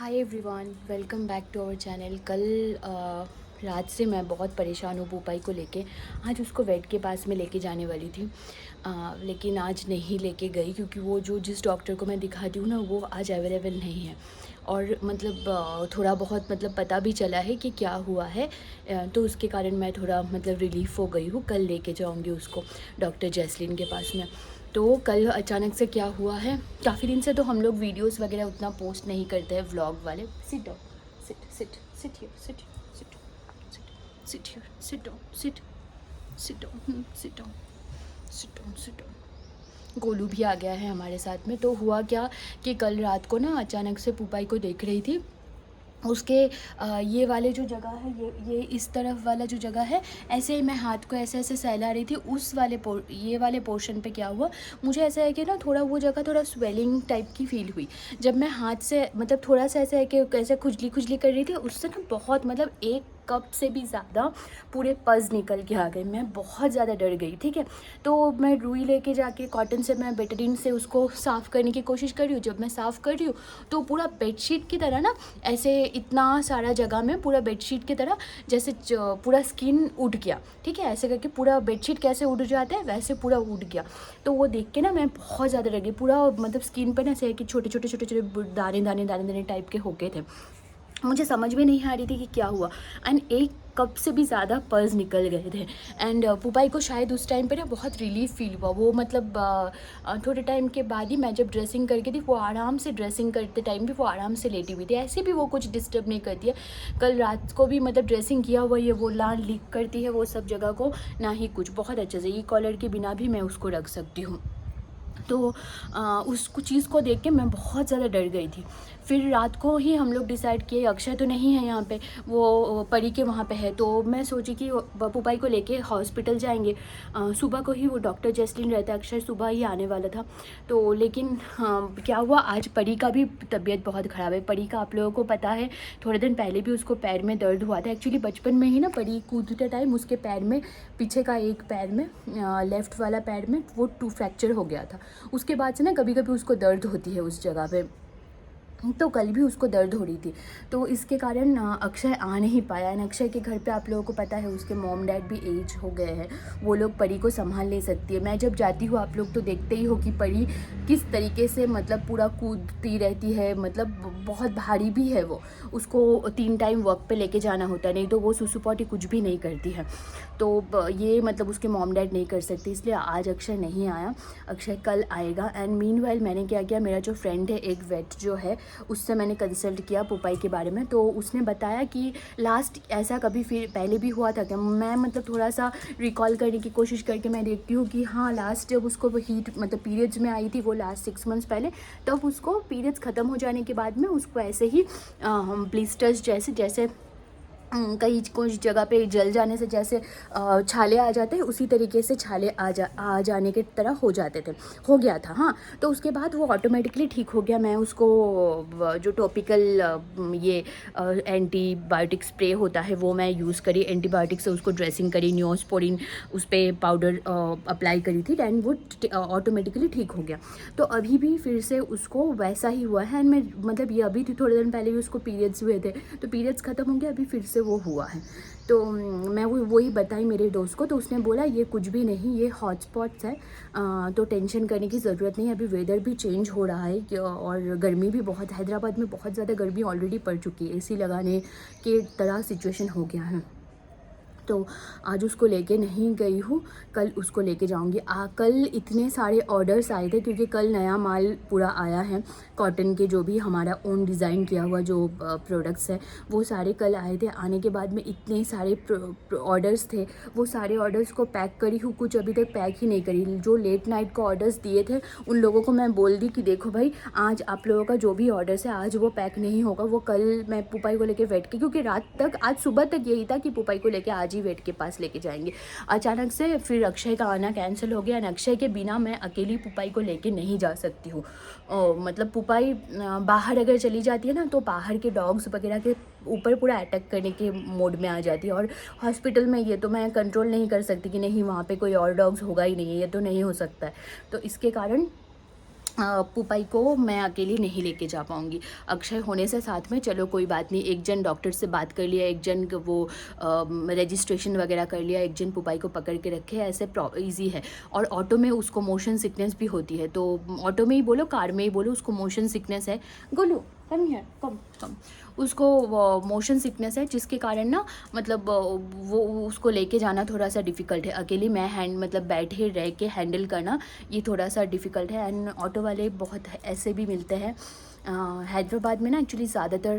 Hi everyone, welcome back to our channel. कल रात से मैं बहुत परेशान हूँ पुपाई को लेके। आज उसको वेट के पास में लेके जाने वाली थी, लेकिन आज नहीं लेके गई क्योंकि वो जिस डॉक्टर को मैं दिखाती हूँ ना, वो आज अवेलेबल नहीं है। और मतलब थोड़ा बहुत मतलब पता भी चला है कि क्या हुआ है, तो उसके कारण मैं थोड़ा मतलब रिलीफ़ हो गई हूँ। कल लेके जाऊँगी उसको डॉक्टर जैस्लीन के पास में। तो कल अचानक से क्या हुआ है, काफ़ी दिन से तो हम लोग वीडियोस वगैरह उतना पोस्ट नहीं करते हैं, व्लॉग वाले। Sit down, sit sit sit here, sit sit sit sit here, sit down, sit sit down, sit down, sit down, sit down. Golu भी आ गया है हमारे साथ में। तो हुआ क्या कि कल रात को ना अचानक से पुपाई को देख रही थी। उसके ये वाले जो जगह है, ये इस तरफ वाला जो जगह है, ऐसे ही मैं हाथ को ऐसे ऐसे सहला रही थी। उस वाले ये वाले पोर्शन पे क्या हुआ, मुझे ऐसा है कि ना थोड़ा वो जगह थोड़ा स्वेलिंग टाइप की फील हुई। जब मैं हाथ से मतलब थोड़ा सा ऐसे है कि कैसे खुजली खुजली कर रही थी, उससे ना बहुत मतलब 1 कप से भी ज़्यादा पूरे पज निकल के आ गए। मैं बहुत ज़्यादा डर गई। ठीक है, तो मैं रुई लेके जाके कॉटन से मैं बेटाडीन से उसको साफ़ करने की कोशिश कर रही हूँ। जब मैं साफ़ कर रही हूँ तो पूरा बेडशीट की तरह ना, ऐसे इतना सारा जगह में पूरा बेडशीट की तरह जैसे पूरा स्किन उड़ गया। ठीक है, ऐसे करके पूरा बेडशीट कैसे उड़ जाता है वैसे पूरा उड़ गया। तो वो देख के ना मैं बहुत ज़्यादा डर गई। पूरा मतलब स्किन पे ना ऐसे है कि छोटे छोटे छोटे छोटे दाने दाने दाने दाने टाइप के हो गए थे। मुझे समझ में नहीं आ रही थी कि क्या हुआ। एंड 1 कप से भी ज़्यादा पर्स निकल गए थे। एंड पुपाई को शायद उस टाइम पे ना बहुत रिलीफ फील हुआ। वो मतलब थोड़े टाइम के बाद ही मैं जब ड्रेसिंग करके थी, वो आराम से ड्रेसिंग करते टाइम भी वो आराम से लेटी हुई थी। ऐसे भी वो कुछ डिस्टर्ब नहीं करती है। कल रात को भी मतलब ड्रेसिंग किया हुआ ये वो लान लीक करती है वो सब जगह को, ना ही कुछ। बहुत अच्छे से कॉलर के बिना भी मैं उसको रख सकती हूँ। तो उस चीज़ को देख के मैं बहुत ज़्यादा डर गई थी। फिर रात को ही हम लोग डिसाइड किए, अक्षय तो नहीं है यहाँ पे, वो परी के वहाँ पे है। तो मैं सोची कि पुपाई को लेके हॉस्पिटल जाएंगे। सुबह को ही वो डॉक्टर जैस्लीन रहता है, अक्षय सुबह ही आने वाला था। तो लेकिन क्या हुआ, आज परी का भी तबीयत बहुत ख़राब है। परी का आप लोगों को पता है, थोड़े दिन पहले भी उसको पैर में दर्द हुआ था। एक्चुअली बचपन में ही ना परी कूदते टाइम उसके पैर में, पीछे का एक पैर में, लेफ़्ट वाला पैर में वो फ्रैक्चर हो गया था। उसके बाद से ना कभी कभी उसको दर्द होती है उस जगह पे। तो कल भी उसको दर्द हो रही थी। तो इसके कारण अक्षय आ नहीं पाया। एंड अक्षय के घर पे आप लोगों को पता है उसके मॉम डैड भी एज हो गए हैं, वो लोग परी को संभाल नहीं सकती है। मैं जब जाती हूँ आप लोग तो देखते ही हो कि परी किस तरीके से मतलब पूरा कूदती रहती है। मतलब बहुत भारी भी है वो, उसको 3 टाइम वर्क पे लेके जाना होता है, नहीं तो वो सुसु पॉटी कुछ भी नहीं करती है। तो ये मतलब उसके मॉम डैड नहीं कर सकती, इसलिए आज अक्षय नहीं आया। अक्षय कल आएगा। एंड मीनवाइल मैंने क्या किया, मेरा जो फ्रेंड है एक वेट जो है, उससे मैंने कंसल्ट किया पुपाई के बारे में। तो उसने बताया कि लास्ट ऐसा कभी फिर पहले भी हुआ था क्या। मैं मतलब थोड़ा सा रिकॉल करने की कोशिश करके मैं देखती हूँ कि हाँ, लास्ट जब उसको हीट मतलब पीरियड्स में आई थी वो लास्ट 6 मंथ्स पहले, तब उसको पीरियड्स ख़त्म हो जाने के बाद में उसको ऐसे ही ब्लिस्टर्स जैसे जैसे कहीं कुछ जगह पे जल जाने से जैसे छाले आ जाते हैं, उसी तरीके से छाले आ जाने की तरह हो जाते थे, हो गया था। हाँ, तो उसके बाद वो ऑटोमेटिकली ठीक हो गया। मैं उसको जो टॉपिकल ये एंटीबायोटिक स्प्रे होता है वो मैं यूज़ करी, एंटीबायोटिक से उसको ड्रेसिंग करी, न्यूरोस्पोरिन उस पर पाउडर अप्लाई करी थी। एंड वो ऑटोमेटिकली ठीक हो गया। तो अभी भी फिर से उसको वैसा ही हुआ है। एंड मैं मतलब ये अभी थी थोड़े दिन पहले भी उसको पीरियड्स हुए थे, तो पीरियड्स ख़त्म हो गया, अभी फिर से वो हुआ है। तो मैं वही बताई मेरे दोस्त को, तो उसने बोला ये कुछ भी नहीं, ये हॉट स्पॉट्स है, तो टेंशन करने की ज़रूरत नहीं है। अभी वेदर भी चेंज हो रहा है और गर्मी भी बहुत, हैदराबाद में बहुत ज़्यादा गर्मी ऑलरेडी पड़ चुकी है, एसी लगाने के तरह सिचुएशन हो गया है। तो आज उसको लेके नहीं गई हूँ, कल उसको लेके जाऊँगी। कल इतने सारे ऑर्डर्स आए थे क्योंकि कल नया माल पूरा आया है, कॉटन के जो भी हमारा ओन डिज़ाइन किया हुआ जो प्रोडक्ट्स है वो सारे कल आए थे। आने के बाद में इतने सारे ऑर्डर्स थे, वो सारे ऑर्डर्स को पैक करी हूँ, कुछ अभी तक पैक ही नहीं करी। जो लेट नाइट को ऑर्डर्स दिए थे उन लोगों को मैं बोल दी कि देखो भाई, आज आप लोगों का जो भी ऑर्डर्स है आज वो पैक नहीं होगा, वो कल मैं पुपाई को लेके वेट की, क्योंकि रात तक आज सुबह तक यही था कि पुपाई को लेके आज ही वेट के पास लेके जाएंगे। अचानक से फिर अक्षय का आना कैंसिल हो गया। अक्षय के बिना मैं अकेली पुपाई को लेके नहीं जा सकती हूँ। मतलब पुपाई बाहर अगर चली जाती है ना, तो बाहर के डॉग्स वगैरह के ऊपर पूरा अटैक करने के मोड में आ जाती है। और हॉस्पिटल में ये तो मैं कंट्रोल नहीं कर सकती कि नहीं वहाँ पे कोई और डॉग्स होगा ही नहीं है, ये तो नहीं हो सकता है। तो इसके कारण पुपाई को मैं अकेली नहीं लेके जा पाऊँगी। अक्षय होने से साथ में चलो कोई बात नहीं, एक जन डॉक्टर से बात कर लिया, एक जन वो रजिस्ट्रेशन वगैरह कर लिया, एक जन पुपाई को पकड़ के रखे, ऐसे ईज़ी है। और ऑटो में उसको मोशन सिकनेस भी होती है, तो ऑटो में ही बोलो, कार में ही बोलो, उसको मोशन सिकनेस है। गोलू कम हियर, कम कम। उसको मोशन सिकनेस है, जिसके कारण ना मतलब वो उसको लेके जाना थोड़ा सा डिफ़िकल्ट है। अकेली मैं मतलब बैठे रह के हैंडल करना ये थोड़ा सा डिफ़िकल्ट है। एंड ऑटो वाले बहुत ऐसे भी मिलते हैं हैदराबाद में ना, एक्चुअली ज़्यादातर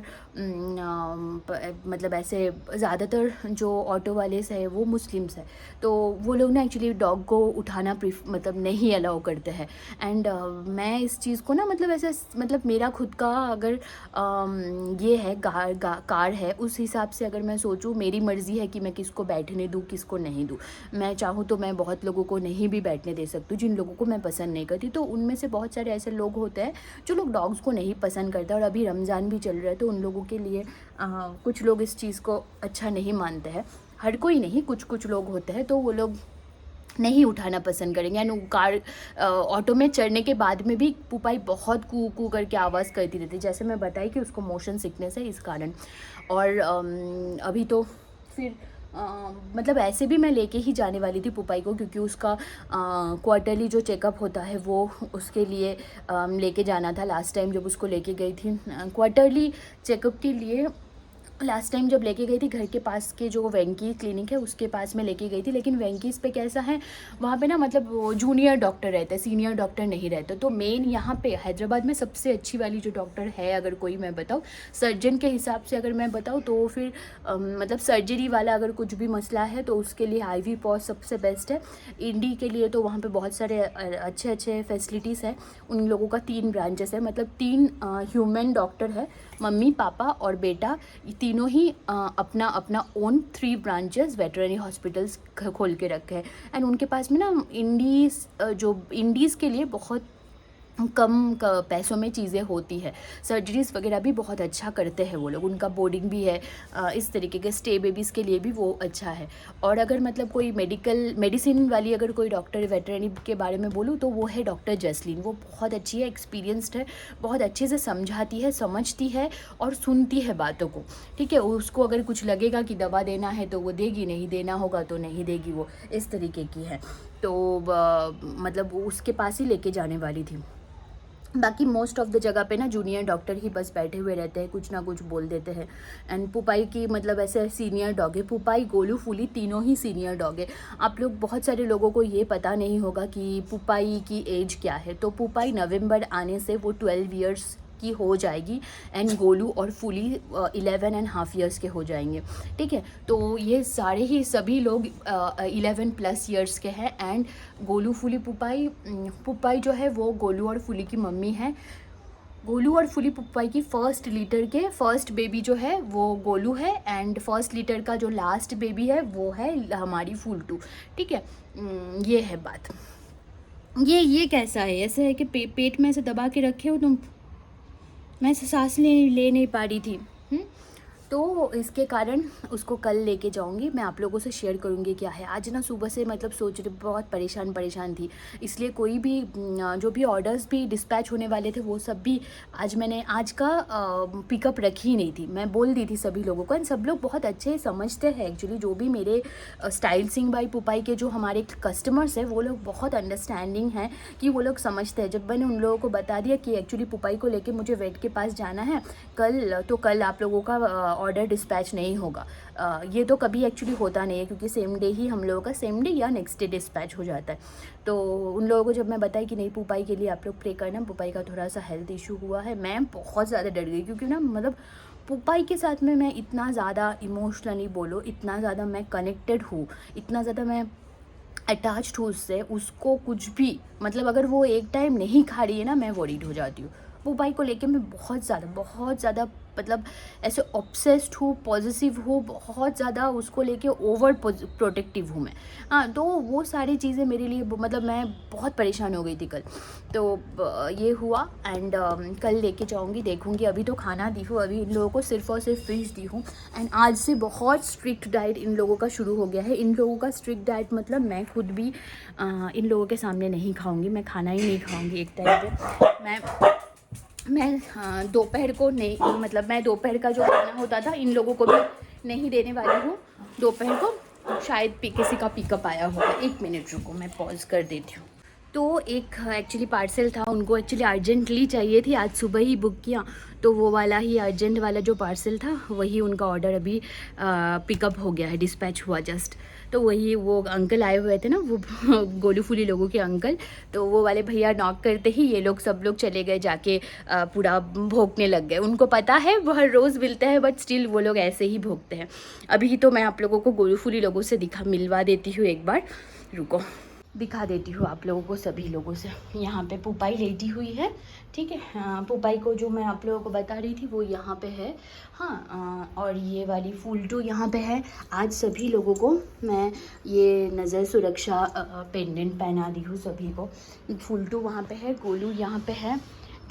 मतलब ऐसे ज़्यादातर जो ऑटो वाले हैं वो मुस्लिम्स हैं, तो वो लोग ना एक्चुअली डॉग को उठाना मतलब नहीं अलाउ करते हैं। एंड मैं इस चीज़ को ना मतलब ऐसे मतलब मेरा खुद का अगर ये है कार है, उस हिसाब से अगर मैं सोचूं, मेरी मर्ज़ी है कि मैं किसको बैठने दूं किसको नहीं दूं। मैं चाहूँ तो मैं बहुत लोगों को नहीं भी बैठने दे सकती हूँ, जिन लोगों को मैं पसंद नहीं करती। तो उनमें से बहुत सारे ऐसे लोग होते हैं जो लोग डॉग्स को नहीं पसंद करते, और अभी रमज़ान भी चल रहा है, तो उन लोगों के लिए कुछ लोग इस चीज़ को अच्छा नहीं मानते हैं। हर कोई नहीं, कुछ लोग होते हैं, तो वो लोग नहीं उठाना पसंद करेंगे। एंड कार ऑटो में चढ़ने के बाद में भी पुपाई बहुत कू कू करके आवाज़ करती रहती है, जैसे मैं बताई कि उसको मोशन सिकनेस है इस कारण। और अभी तो फिर मतलब ऐसे भी मैं लेके ही जाने वाली थी पुपाई को, क्योंकि उसका क्वार्टरली जो चेकअप होता है वो उसके लिए लेके जाना था। लास्ट टाइम जब उसको लेके गई थी क्वार्टरली चेकअप के लिए, लास्ट टाइम जब लेके गई थी, घर के पास के जो वेंकी क्लिनिक है उसके पास में लेके गई थी। लेकिन वेंकीज़ पे कैसा है, वहाँ पे ना मतलब वो जूनियर डॉक्टर रहते हैं, सीनियर डॉक्टर नहीं रहते। तो मेन यहाँ पे हैदराबाद में सबसे अच्छी वाली जो डॉक्टर है, अगर कोई मैं बताऊँ सर्जन के हिसाब से अगर मैं बताऊँ, तो फिर मतलब सर्जरी वाला अगर कुछ भी मसला है तो उसके लिए IV पॉज सबसे बेस्ट है। इंडी के लिए तो वहाँ पर बहुत सारे अच्छे अच्छे फैसिलिटीज़ है। उन लोगों का 3 ब्रांचेस है, मतलब 3 ह्यूमन डॉक्टर है, मम्मी पापा और बेटा, तीनों ही अपना अपना ओन 3 ब्रांचेस वेटरनरी हॉस्पिटल्स खोल के रखे हैं। एंड उनके पास में ना इंडीज़ के लिए बहुत कम पैसों में चीज़ें होती है। सर्जरीज़ वगैरह भी बहुत अच्छा करते हैं वो लोग, उनका बोर्डिंग भी है, इस तरीके के स्टे बेबीज़ के लिए भी वो अच्छा है। और अगर मतलब कोई मेडिसिन वाली अगर कोई डॉक्टर वेटरनरी के बारे में बोलूँ तो वो है डॉक्टर जसलीन। वो बहुत अच्छी है, एक्सपीरियंस्ड है, बहुत अच्छे से समझाती है, समझती है और सुनती है बातों को। ठीक है, उसको अगर कुछ लगेगा कि दवा देना है तो वो देगी, नहीं देना होगा तो नहीं देगी, वो इस तरीके की है। तो मतलब उसके पास ही लेके जाने वाली थी। बाकी मोस्ट ऑफ द जगह पे ना जूनियर डॉक्टर ही बस बैठे हुए रहते हैं, कुछ ना कुछ बोल देते हैं। एंड पुपाई की मतलब ऐसे सीनियर डॉग है, पुपाई गोलू फूली तीनों ही सीनियर डॉग है। आप लोग बहुत सारे लोगों को ये पता नहीं होगा कि पुपाई की एज क्या है। तो पुपाई नवंबर आने से वो 12 ईयर्स की हो जाएगी, एंड गोलू और फुली 11.5 ईयर्स के हो जाएंगे। ठीक है, तो ये सारे ही सभी लोग 11+ ईयर्स के हैं। एंड गोलू फुली पुपाई जो है वो गोलू और फुली की मम्मी है। गोलू और फुली पुपाई की फर्स्ट लीटर के फर्स्ट बेबी जो है वो गोलू है, एंड फर्स्ट लीटर का जो लास्ट बेबी है वो है हमारी फुलटू। ठीक है, ये है बात। ये कैसा है, ऐसे है कि पेट में ऐसे दबा के रखे हो तुम, मैं सांस ले नहीं पा रही थी। तो इसके कारण उसको कल लेके जाऊंगी, मैं आप लोगों से शेयर करूंगी क्या है। आज ना सुबह से मतलब सोच रही, बहुत परेशान थी, इसलिए कोई भी जो भी ऑर्डर्स भी डिस्पैच होने वाले थे वो सब भी आज का पिकअप रखी ही नहीं थी। मैं बोल दी थी सभी लोगों को, एंड सब लोग बहुत अच्छे समझते हैं एक्चुअली। जो भी मेरे स्टाइल सिंह बाई पुपाई के जो हमारे कस्टमर्स हैं वो लोग बहुत अंडरस्टैंडिंग हैं, कि वो लोग समझते हैं। जब मैंने उन लोगों को बता दिया कि एक्चुअली पुपाई को लेके मुझे वेट के पास जाना है कल, तो कल आप लोगों का ऑर्डर डिस्पैच नहीं होगा। ये तो कभी एक्चुअली होता नहीं है, क्योंकि सेम डे ही हम लोगों का सेम डे या नेक्स्ट डे डिस्पैच हो जाता है। तो उन लोगों को जब मैं बताई कि नहीं पुपाई के लिए आप लोग प्रे करना, पुपाई का थोड़ा सा हेल्थ इशू हुआ है, मैं बहुत ज़्यादा डर गई, क्योंकि ना मतलब पुपाई के साथ में मैं इतना ज़्यादा इमोशनली बोलो, इतना ज़्यादा मैं कनेक्टेड हूँ, इतना ज़्यादा मैं अटैच्ड हूँ उससे, उसको कुछ भी मतलब अगर वो एक टाइम नहीं खा रही है ना, मैं वरीड हो जाती हूँ। पुपाई को लेके मैं बहुत ज़्यादा मतलब ऐसे ऑब्सेस्ड हूँ, पॉजिटिव हूँ, बहुत ज़्यादा उसको लेके ओवर प्रोटेक्टिव हूँ मैं। हाँ, तो वो सारी चीज़ें मेरे लिए मतलब मैं बहुत परेशान हो गई थी कल। तो ये हुआ एंड कल लेके जाऊँगी, देखूँगी। अभी तो खाना दी हूँ, अभी इन लोगों को सिर्फ़ और सिर्फ फ़िश दी हूँ। एंड आज से बहुत स्ट्रिक्ट डाइट इन लोगों का शुरू हो गया है। इन लोगों का स्ट्रिक्ट डाइट मतलब मैं खुद भी इन लोगों के सामने नहीं खाऊँगी, मैं खाना ही नहीं खाऊँगी एक टाइम पे। मैं दोपहर को नहीं, मतलब मैं दोपहर का जो खाना होता था इन लोगों को भी नहीं देने वाली हूँ दोपहर को। शायद किसी का पिकअप आया होगा, 1 मिनट रुको, मैं पॉज कर देती हूँ। तो एक एक्चुअली पार्सल था, उनको एक्चुअली अर्जेंटली चाहिए थी, आज सुबह ही बुक किया। तो वो वाला ही अर्जेंट वाला जो पार्सल था वही उनका ऑर्डर अभी पिकअप हो गया है, डिस्पैच हुआ जस्ट। तो वही वो अंकल आए हुए थे ना, वो गोलू फूली लोगों के अंकल, तो वो वाले भैया नॉक करते ही ये लोग सब लोग चले गए, जाके पूरा भोंकने लग गए। उनको पता है वो हर रोज़ मिलते हैं, बट स्टिल वो लोग ऐसे ही भोंकते हैं। अभी तो मैं आप लोगों को गोलू फूली लोगों से मिलवा देती हूँ एक बार, रुको दिखा देती हूँ आप लोगों को, सभी लोगों से। यहाँ पे पुपाई लेटी हुई है, ठीक है। हाँ, पुपाई को जो मैं आप लोगों को बता रही थी वो यहाँ पे है। हाँ, और ये वाली फूलटू यहाँ पे है। आज सभी लोगों को मैं ये नज़र सुरक्षा पेंडेंट पहना दी हूँ सभी को। फूलटू वहाँ पे है, गोलू यहाँ पे है,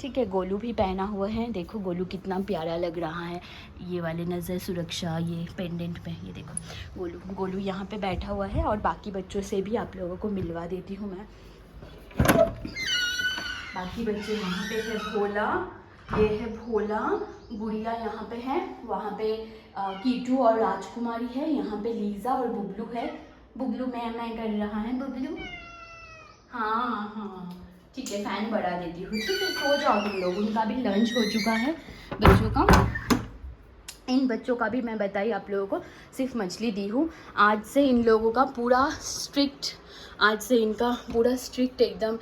ठीक है। गोलू भी पहना हुआ है, देखो गोलू कितना प्यारा लग रहा है ये वाले नज़र सुरक्षा ये पेंडेंट पे। ये देखो गोलू यहाँ पे बैठा हुआ है। और बाकी बच्चों से भी आप लोगों को मिलवा देती हूँ मैं। बाकी बच्चे यहाँ पे है भोला, ये है भोला, गुड़िया यहाँ पे है, वहाँ पे कीटू और राजकुमारी है, यहाँ पे लीज़ा और बुबलू है। बुबलू मैं कर रहा है बुबलू। हाँ हाँ ठीक है, फ़ैन बढ़ा देती हूँ, ठीक है। सो जाओ तुम लोग, उनका भी लंच हो चुका है बच्चों का। इन बच्चों का भी मैं बताई आप लोगों को, सिर्फ मछली दी हूँ। आज से इन लोगों का पूरा स्ट्रिक्ट, आज से इनका पूरा स्ट्रिक्ट एकदम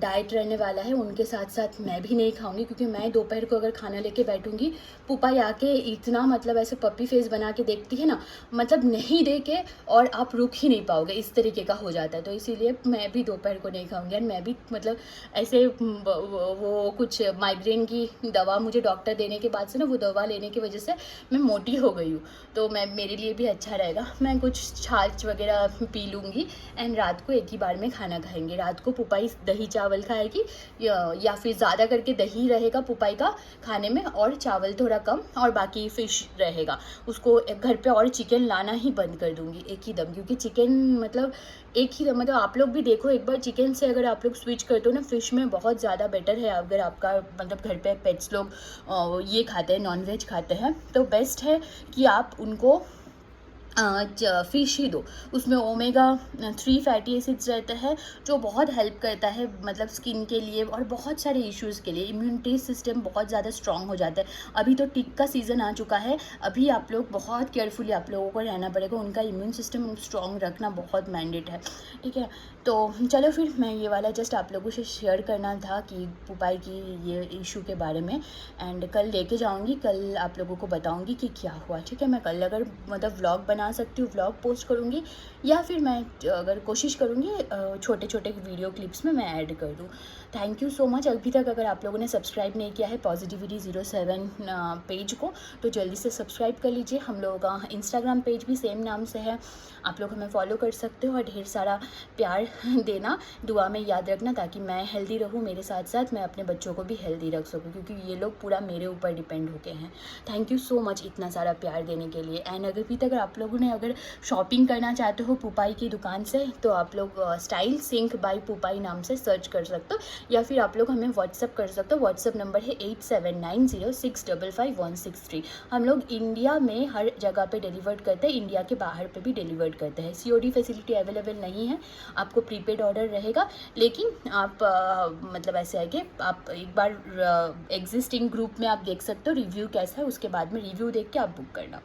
डाइट रहने वाला है। उनके साथ साथ मैं भी नहीं खाऊंगी, क्योंकि मैं दोपहर को अगर खाना लेके बैठूंगी, पुपाई आके इतना मतलब ऐसे पप्पी फेस बना के देखती है ना, मतलब नहीं दे के और आप रुक ही नहीं पाओगे, इस तरीके का हो जाता है। तो इसीलिए मैं भी दोपहर को नहीं खाऊंगी। और मैं भी मतलब ऐसे वो कुछ माइग्रेन की दवा मुझे डॉक्टर देने के बाद से ना, वो दवा लेने की वजह से मैं मोटी हो गई हूँ। तो मैं, मेरे लिए भी अच्छा रहेगा, मैं कुछ छाछ वगैरह पी लूँगी। एंड रात को एक ही बार में खाना खाएंगे। रात को पुपाई दही चावल खाएगी, या फिर ज़्यादा करके दही रहेगा पुपाई का खाने में, और चावल थोड़ा कम, और बाकी फ़िश रहेगा। उसको घर पे और चिकन लाना ही बंद कर दूँगी एक ही दम, क्योंकि चिकन मतलब एक ही दम, मतलब आप लोग भी देखो एक बार, चिकन से अगर आप लोग स्विच करते हो ना फ़िश में, बहुत ज़्यादा बेटर है। अगर आपका मतलब घर पे पेट्स लोग ये खाते हैं, नॉनवेज खाते हैं, तो बेस्ट है कि आप उनको फ़िश ही दो। उसमें ओमेगा 3 फैटी एसिड्स रहता है, जो बहुत हेल्प करता है मतलब स्किन के लिए और बहुत सारे इश्यूज़ के लिए। इम्यूनिटी सिस्टम बहुत ज़्यादा स्ट्रॉन्ग हो जाता है। अभी तो टिक का सीज़न आ चुका है, अभी आप लोग बहुत केयरफुली आप लोगों को रहना पड़ेगा, उनका इम्यून सिस्टम स्ट्रॉन्ग रखना बहुत मैंडेट है, ठीक है। तो चलो फिर मैं ये वाला जस्ट आप लोगों से शेयर करना था कि पुपाई की ये इशू के बारे में। एंड कल लेके जाऊँगी, कल आप लोगों को बताऊँगी कि क्या हुआ, ठीक है। मैं कल अगर मतलब व्लॉग बना सकती हूँ, व्लॉग पोस्ट करूँगी, या फिर मैं अगर कोशिश करूँगी छोटे छोटे वीडियो क्लिप्स में मैं ऐड कर दूँ। Thank you so much. अभी तक अगर आप लोगों ने सब्सक्राइब नहीं किया है पॉजिटिविटी 07 पेज को, तो जल्दी से सब्सक्राइब कर लीजिए। हम लोगों का इंस्टाग्राम पेज भी सेम नाम से है, आप लोग हमें फॉलो कर सकते हो। और ढेर सारा प्यार देना, दुआ में याद रखना, ताकि मैं हेल्दी रहूँ, मेरे साथ साथ मैं अपने बच्चों को भी हेल्दी रख सकूँ, क्योंकि ये लोग पूरा मेरे ऊपर डिपेंड होके हैं। थैंक यू सो मच इतना सारा प्यार देने के लिए। एंड अभी तक आप लोगों ने अगर शॉपिंग करना चाहते हो पुपाई की दुकान से, तो आप लोग स्टाइल सिंक बाय पुपाई नाम से सर्च कर सकते हो, या फिर आप लोग हमें व्हाट्सअप कर सकते हो। व्हाट्सअप नंबर है 8790655163। हम लोग इंडिया में हर जगह पे डिलीवर्ड करते हैं, इंडिया के बाहर पे भी डिलीवर्ड करते हैं। COD फैसिलिटी अवेलेबल नहीं है, आपको प्रीपेड ऑर्डर रहेगा। लेकिन आप मतलब ऐसे है कि आप एक बार एग्जिस्टिंग ग्रुप में आप देख सकते हो रिव्यू कैसा है, उसके बाद में रिव्यू देख के आप बुक करना।